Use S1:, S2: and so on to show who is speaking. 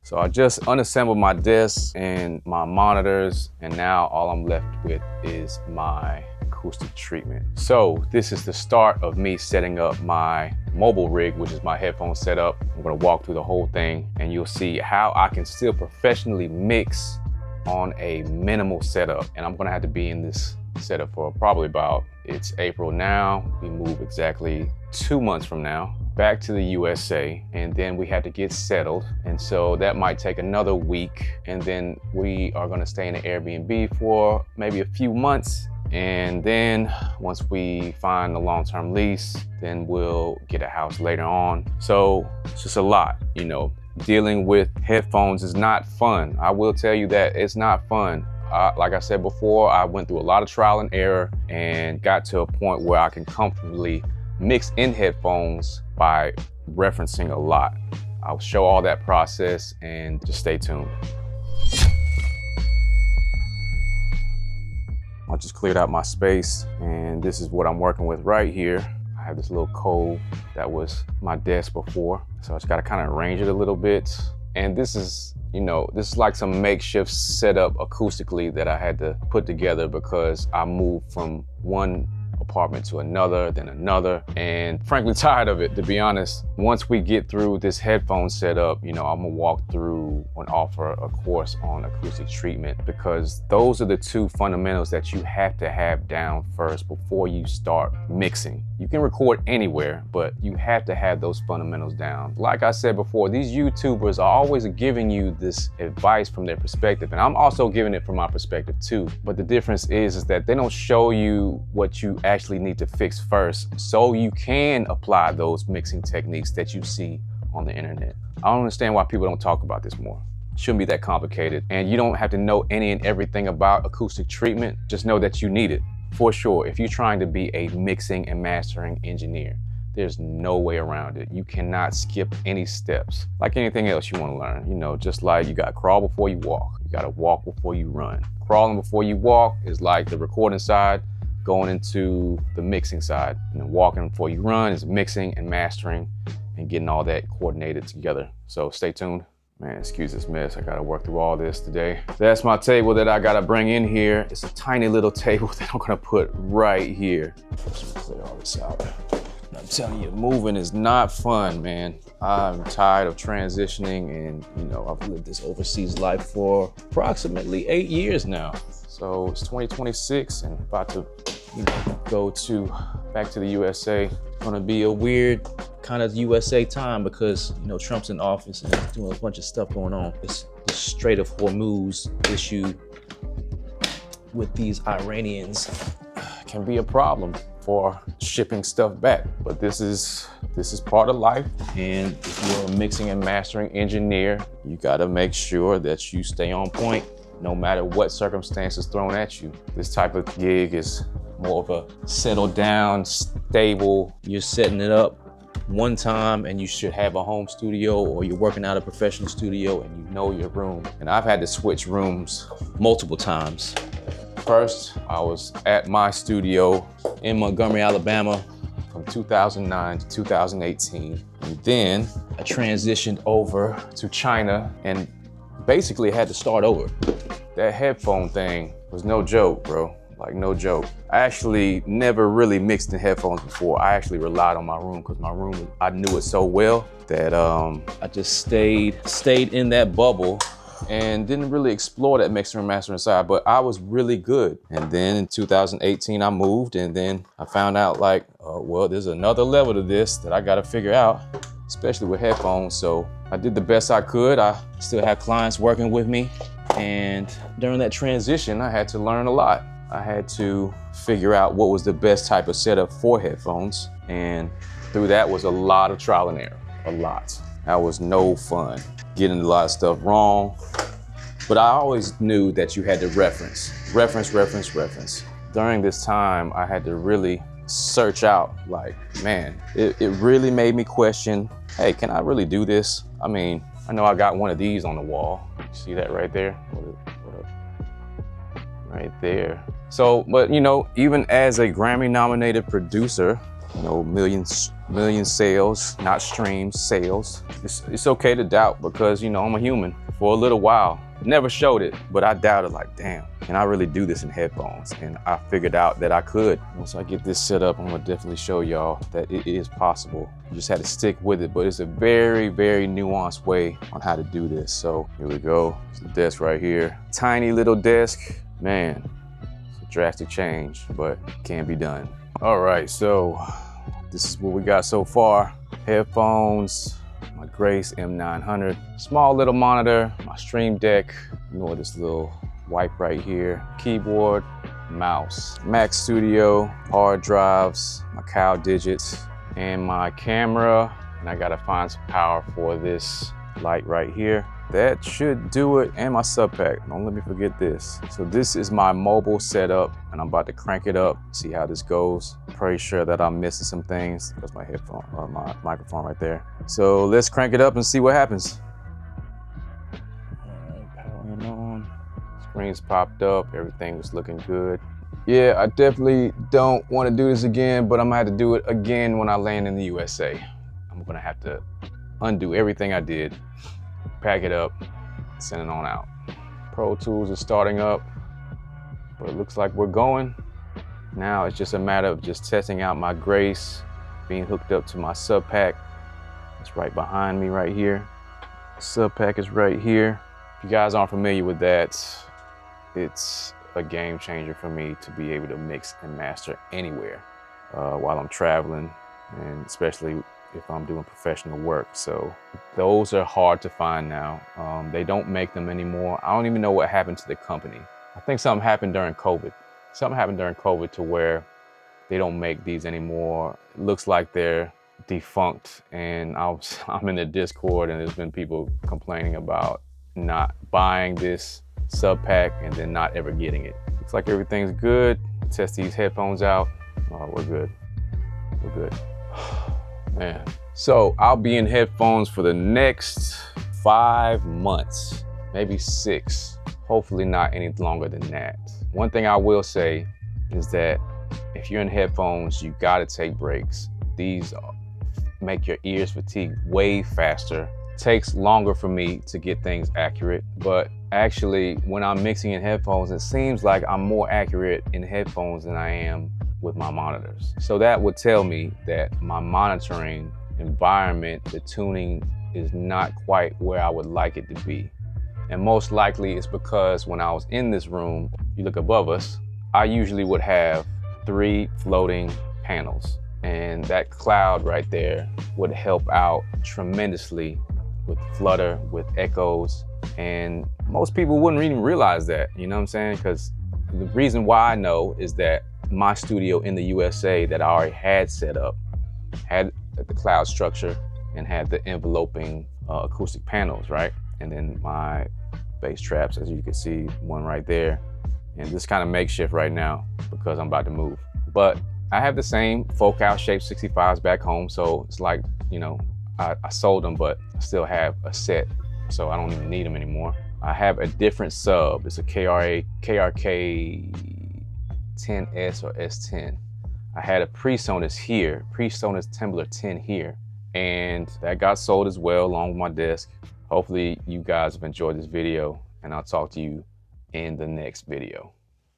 S1: So I just unassembled my desk and my monitors, and now all I'm left with is my acoustic treatment. So this is the start of me setting up my mobile rig, which is my headphone setup. I'm gonna walk through the whole thing and you'll see how I can still professionally mix on a minimal setup. And I'm gonna have to be in this setup for probably about, it's April now, we move exactly 2 months from now back to the USA, and then we had to get settled. And so that might take another week. And then we are gonna stay in an Airbnb for maybe a few months. And then once we find a long-term lease, then we'll get a house later on. So it's just a lot, you know. Dealing with headphones is not fun. I will tell you that it's not fun. Like I said before, I went through a lot of trial and error and got to a point where I can comfortably mix in headphones by referencing a lot. I'll show all that process and just stay tuned. I just cleared out my space and this is what I'm working with right here. I have this little cove that was my desk before. So I just gotta kind of arrange it a little bit. And this is, you know, this is like some makeshift setup acoustically that I had to put together because I moved from one apartment to another, then another, and frankly tired of it, to be honest. Once we get through this headphone setup, you know, I'm gonna walk through and offer a course on acoustic treatment, because those are the two fundamentals that you have to have down first before you start mixing. You can record anywhere, but you have to have those fundamentals down. Like I said before, these YouTubers are always giving you this advice from their perspective, and I'm also giving it from my perspective too. But the difference is that they don't show you what you actually need to fix first, so you can apply those mixing techniques that you see on the internet. I don't understand why people don't talk about this more. It shouldn't be that complicated, and you don't have to know any and everything about acoustic treatment. Just know that you need it. For sure, if you're trying to be a mixing and mastering engineer, there's no way around it. You cannot skip any steps. Like anything else you want to learn, you know, just like you gotta crawl before you walk. You gotta walk before you run. Crawling before you walk is like the recording side going into the mixing side. And then walking before you run is mixing and mastering and getting all that coordinated together. So stay tuned. Man, excuse this mess. I gotta work through all this today. That's my table that I gotta bring in here. It's a tiny little table that I'm gonna put right here. Just clear all this out. I'm telling you, moving is not fun, man. I'm tired of transitioning, and you know, I've lived this overseas life for approximately 8 years now. So it's 2026 and about to, you know, go back to the USA. It's gonna be a weird kind of USA time because, you know, Trump's in office and there's doing a bunch of stuff going on. This Strait of Hormuz issue with these Iranians can be a problem for shipping stuff back. But this is part of life. And if you're a mixing and mastering engineer, you gotta make sure that you stay on point no matter what circumstances thrown at you. This type of gig is more of a settle down, stable. You're setting it up one time and you should have a home studio, or you're working out a professional studio and you know your room. And I've had to switch rooms multiple times. First, I was at my studio in Montgomery, Alabama from 2009 to 2018. And then I transitioned over to China and basically had to start over. That headphone thing was no joke, bro. Like, no joke. I actually never really mixed in headphones before. I actually relied on my room because my room, I knew it so well that I just stayed in that bubble and didn't really explore that mixer and mastering side, but I was really good. And then in 2018, I moved, and then I found out like, well, there's another level to this that I gotta figure out, especially with headphones. So I did the best I could. I still had clients working with me. And during that transition, I had to learn a lot. I had to figure out what was the best type of setup for headphones. And through that was a lot of trial and error, a lot. That was no fun, getting a lot of stuff wrong. But I always knew that you had to reference. During this time, I had to really search out, like, man, it really made me question, hey, can I really do this? I mean, I know I got one of these on the wall. See that right there? Right there. So, but you know, even as a Grammy nominated producer, you know, million sales, not streams, sales. It's okay to doubt because, you know, I'm a human. For a little while, never showed it, but I doubted, like, damn, can I really do this in headphones? And I figured out that I could. Once I get this set up, I'm gonna definitely show y'all that it is possible. You just had to stick with it, but it's a very, very nuanced way on how to do this. So here we go. It's the desk right here. Tiny little desk. Man, it's a drastic change, but it can be done. All right, so this is what we got so far. Headphones, my Grace M900, small little monitor, my Stream Deck, ignore this little wipe right here, keyboard, mouse, Mac Studio, hard drives, my cow digits, and my camera. And I gotta find some power for this light right here. That should do it, and my SubPac. Don't let me forget this. So this is my mobile setup, and I'm about to crank it up, see how this goes. Pretty sure that I'm missing some things. That's my headphone, my microphone right there. So let's crank it up and see what happens. All right, powering on. Screen's popped up, everything was looking good. Yeah, I definitely don't want to do this again, but I'm gonna have to do it again when I land in the USA. I'm gonna have to undo everything I did, pack it up, send it on out. Pro Tools is starting up, but it looks like we're going. Now it's just a matter of just testing out my Grace, being hooked up to my SubPac. It's right behind me right here. SubPac is right here. If you guys aren't familiar with that, it's a game changer for me to be able to mix and master anywhere while I'm traveling, and especially if I'm doing professional work. So those are hard to find now. They don't make them anymore. I don't even know what happened to the company. I think something happened during COVID. Something happened during COVID to where they don't make these anymore. It looks like they're defunct, and I'm in the Discord, and there's been people complaining about not buying this SubPac and then not ever getting it. Looks like everything's good. Test these headphones out. Oh, we're good. We're good. Man. So I'll be in headphones for the next 5 months, maybe 6. Hopefully not any longer than that. One thing I will say is that if you're in headphones, you gotta take breaks. These make your ears fatigue way faster. Takes longer for me to get things accurate, but actually when I'm mixing in headphones, it seems like I'm more accurate in headphones than I am with my monitors. So that would tell me that my monitoring environment, the tuning is not quite where I would like it to be. And most likely it's because when I was in this room, you look above us, I usually would have 3 floating panels. And that cloud right there would help out tremendously with flutter, with echoes. And most people wouldn't even realize that, you know what I'm saying? Because the reason why I know is that my studio in the USA that I already had set up had the cloud structure and had the enveloping acoustic panels, right? And then my bass traps, as you can see, one right there. And this kind of makeshift right now because I'm about to move. But I have the same focal shape 65s back home. So it's like, you know, I sold them, but I still have a set. So I don't even need them anymore. I have a different sub. It's a KRK 10S or S10. I had a PreSonus here, PreSonus Timbre 10 here, and that got sold as well along with my desk. Hopefully you guys have enjoyed this video, and I'll talk to you in the next video.